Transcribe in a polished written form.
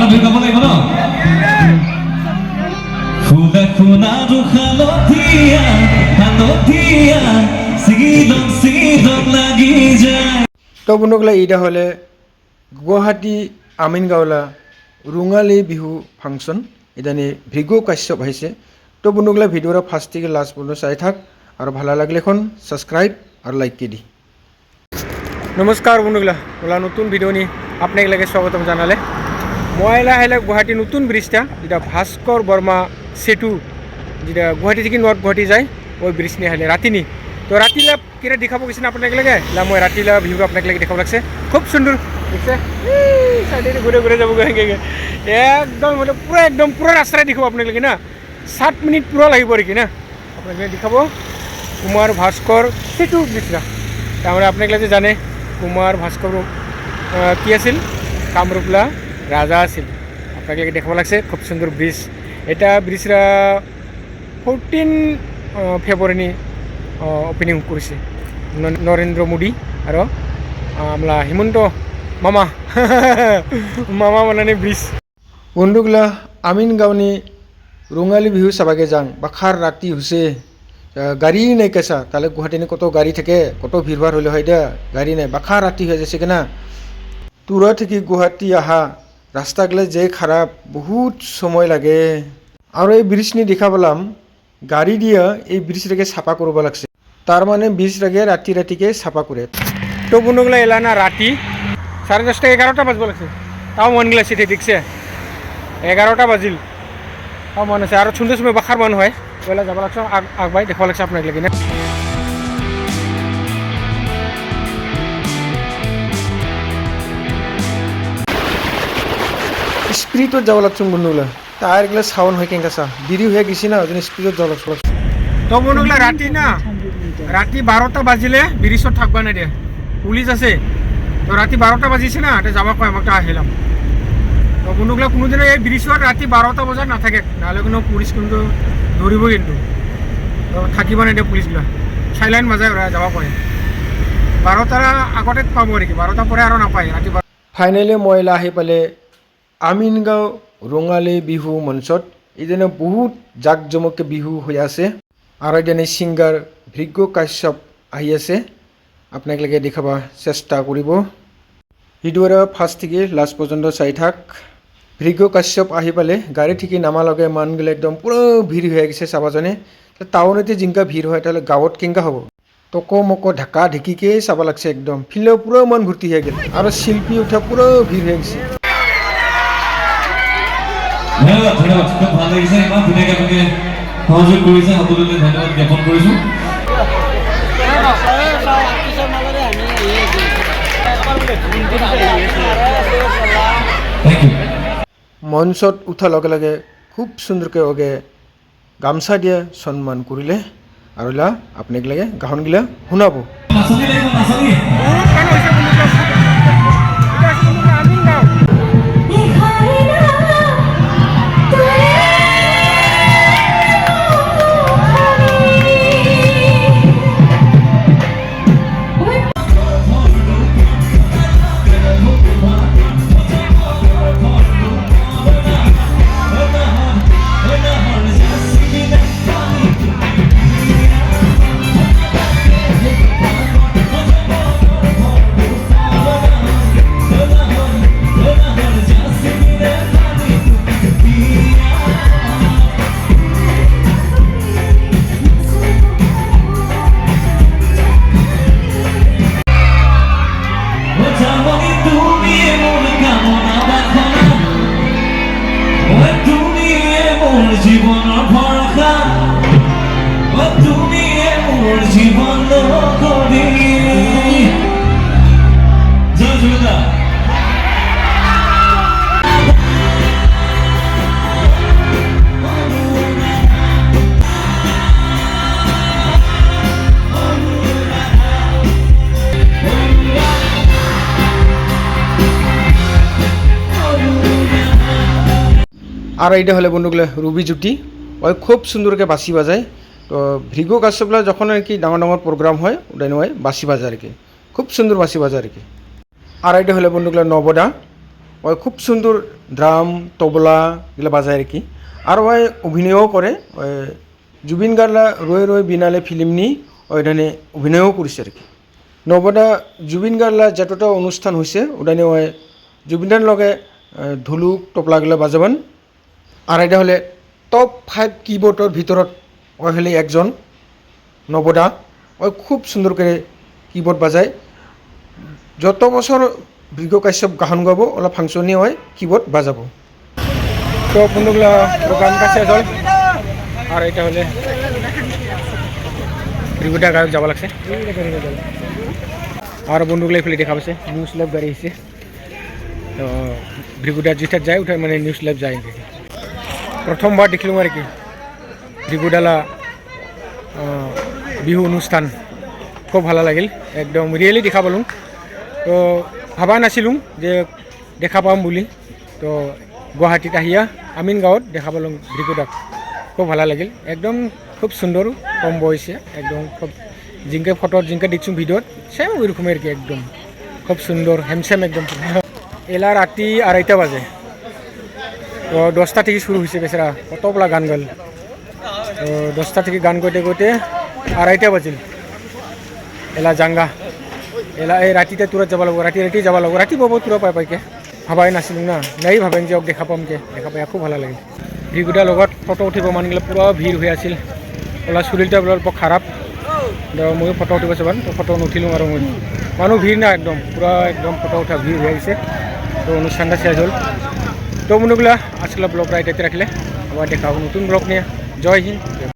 বিহু গাব লাগিব ন ফুলা খুনাটো হালধীয়া হালধীয়া চিগিলং লাগি যায়। তো বন্ধুগুলা এইটা হলে গুৱাহাটী আমিনগাঁওলা রঙালী বিহু ফাংশন এদানি ভৃগু কাশ্যপ আহিছে। তো বন্ধুগুলা ভিডিওটা ফার্স্ট থেকে লাস্ট পর্যন্ত চাই থাক আর ভালো লাগলে এখন সাবস্ক্রাইব আর লাইক কে দি। নমস্কাৰ বন্ধুগুলা ওলা নতুন ভিডিও নি আপনাকে স্বাগতম জানালে মই লাহে গুৱাহাটী নতুন ব্ৰিজটা যেটা ভাস্কৰ বৰ্মা সেতু যেটা গুৱাহাটী থেকে নৰ্থ গুৱাহাটী যায় ওই ব্রিজ নিয়ে হাইলে রাতি নি তো রাতিলা কিরা দেখাব গেছি না আপনাকে লাগে মই রাতিলা ভিউ আপনাকে লাগে দেখাব লাগছে খুব সুন্দর দেখছে সাইডে ঘুরে ঘুরে যাব একদম মানে পুরো রাস্তায় দেখাব আপনাকে লাগে না 7 মিনিট পুরো লাগিব আর কি না আপনাকে দেখাব কুমার ভাস্কর সেতু ব্রিজটা তাহলে আপনাকে লাগে জানে কুমার ভাস্কর কি আছিল কামরূপলা রাজা আছিল আপনাকে লাগে দেখাব লাগছে খুব সুন্দর ব্রিজ এটা ব্রিজরা 14 ফেব্রুয়ারি ওপেনিং করেছে নরেন্দ্র মোদী আর আমলা হিমন্ত মামা মামা মানে ব্রিজ বন্ধুগুলা আমিনগাঁওনি রঙালী বিহু চাবাগে যাং বাখার রাতি হৈছে গাড়ী নাই কেঁচা তাহলে গুৱাহাটীনি কত গাড়ী থাকে কত ভিড় ভাড় হলে হয় দে গাড়ী নাই বাখার রাতি হয়ে যাচ্ছে কিনা তুরা থেকে গুৱাহাটী আহা রাস্তাগুলো যে খারাপ বহুত সময় লাগে আর এই ব্রিজ নি দেখা পেলাম গাড়ি দিয়া এই ব্রিজটাকে সাফা করব লাগছে তার মানে ব্রিজটাকে রাতিকে সাফা করে তো বন্ধুগুলা এলা না রাতি 10:30 11টা বাজব লাগছে তাও মন গেলা সেটা দেখছে 11টা বাজিল তাও মন আছে আর সুন্দর সময় বাখার মন হয় ওলা যাব লাগছে আগবাই দেখা লাগছে আপনাকে লাগে না স্পিরিটত যাব লাগছে বন্ধুগুলা টায়ারগুলো সাউন্ড হয় কেঙ্কা চা দেরি হয়ে গেছি না ওই জন্য স্পিডত যাব লাগছে তো বন্ধুগুলা রাতি না রাতি 12টা বাজিলে ব্রিজত থাকবা না দে পুলিশ আছে তো রাতি 12টা বাজিছে না এটা যাবা কয় আমাকে আহিলাম তো বন্ধুগুলা কোনোদিনও এই ব্রিজত রাতি 12টা বজাত নাথাকে নাহলে কোনো পুলিশ কিন্তু ধরিব কিন্তু তো থাকিব না দে পুলিশগুলা সাইলেন্ট বাজায় ওরা যাবা কয় 12টার আগতে পাব আর কি 12টা পরে আর নাপায় রাতি ফাইনালি মহিলা আহি পালে আমিনগাঁও রঙালী বিহু মঞ্চত এইদিনে বহুত জাক জমকে বিহু হয়ে আছে আর এইদিনে সিঙ্গার ভৃগু কাশ্যপ আহি আছে আপনাকে লাগে দেখাবা চেষ্টা করব ভিডিওটা ফার্স্ট থেকে লাস্ট পর্যন্ত চাই থাক ভৃগু কাশ্যপ আহি পালে গাড়ি থেকে নামা লগে মানগুলো একদম পুরো ভিড় হয়ে গেছে চাবাজনে টাউনতে জিনকা ভিড় হয় তাহলে গাঁৱত কেঙ্কা হব টক মক ঢাকা ঢেকিকে চাবা লাগছে একদম ফিল্ডে পুরো মন ভর্তি হয়ে গেল আর শিল্পী উঠা পুরো ভিড় হয়ে গেছে ধন্যবাদ ধন্যবাদ খুব ভাল লাগিছে ইমান ধুনীয়াকৈ আপুনি সহযোগ কৰিছে সকলোলৈ ধন্যবাদ জ্ঞাপন কৰিছোঁ মঞ্চত উঠাৰ লগে লগে খুব সুন্দৰকৈ অগে গামছা দিয়ে সন্মান কৰিলে আৰু লা আপোনাক লাগে গাহনগিলা শুনাব নাচনি লাগিব নাচনি জীবনৰ ভৰসা তুমি মোৰ জীৱন কৰি জয়জুদা আর এইটা হলে বন্ধুগুলো রুবি জুটি ওই খুব সুন্দরকে বাঁশি বাজায় তো ভৃগু কাশ্যপলা যখন আর কি ডাঙর ডাঙর প্রোগ্রাম হয় ওটাই নয় বাঁশি বাজায় আর কি খুব সুন্দর বাঁশি বাজায় আর কি আর এইটা হলে বন্ধুগুলো নবদা ওই খুব সুন্দর ড্রাম তবলা এগুলো বাজায় আর কি আর ওই অভিনয়ও করে ওই জুবিন গার্গলা রয়ে রয়ে বিনালে ফিল্ম নি ওইখানে অভিনয়ও করেছে আর কি নবদা জুবিন গার্গলা যতটা অনুষ্ঠান হয়েছে ওখানে ওই জুবিনদার লগে ধুলুক তবলাগুলো বাজাবান আর এটা হলে টপ 5 কিবোর্ডের ভিতরত ওই হলে একজন নবদা ওই খুব সুন্দর করে কিবোর্ড বাজায় যত বছর ভৃগ কাশ্যপ গান গাবো ওলা ফাংশনে হয় কিবোর্ড বাজাবো তো বন্ধুগুলা গান কাছে জল আর এটা হলে ভৃগুটা গায়ক যাব লাগছে আর বন্ধুগুলো এফালে দেখা পাচ্ছে নিউজ ল্যাব গাড়ি এসে তো ভৃগুটা যেটা যায় ওটা মানে নিউজ ল্যাব যায় প্রথমবার দেখলাম আর কি ভৃগুডালা বিহু অনুষ্ঠান খুব ভালো লাগিল একদম রিয়েলি দেখা পালোঁ তো ভাবা নাছিলোঁ যে দেখা পাম বুলি তো গুৱাহাটীত আহিয়া আমিন গাঁৱত দেখা পালোঁ ভৃগুদাক খুব ভালো লাগিল একদম খুব সুন্দর কম বয়সে একদম খুব জিনকে ফটো জিনকে দেখছো ভিডিওত সেম ওই রকমের আর কি একদম খুব সুন্দর হ্যান্ডসাম একদম এলা রাতি 2:30 বাজে তো 10টা থেকে শুরু হয়েছে বেচারা কতগুলা গান গাল তো 10টা থেকে গান করতে করতে 2:30 বাজিল এলা জাঙ্গা এলা এই রাতিতে তুরত যাব লাগব রাতি যাব লাগব রাতি বব তুরা পাই পাইকে ভাবাই নাছিলোঁ না নাই ভাবেন যে দেখা পামকে দেখা পাই খুব ভালো লাগে ভৃগুদাৰ লগত ফটো উঠিব মানুহগিলা পুৰা ভিৰ হৈ আছিল ওলা চুলিটা বৰ খাৰাপ ময়ো ফটো উঠিব চাবান তো ফটো নুঠিলোঁ আৰু মই মানুহ ভিৰ না একদম পুৰা একদম ফটো উঠা ভিৰ হৈ আহিছে তো অনুষ্ঠানটা শেষ হল তো বন্ধুগুলা আজকাল ব্লগ রাইট রাখলে আবার দেখা নতুন ব্লগ নিয়ে জয় হিন্দ।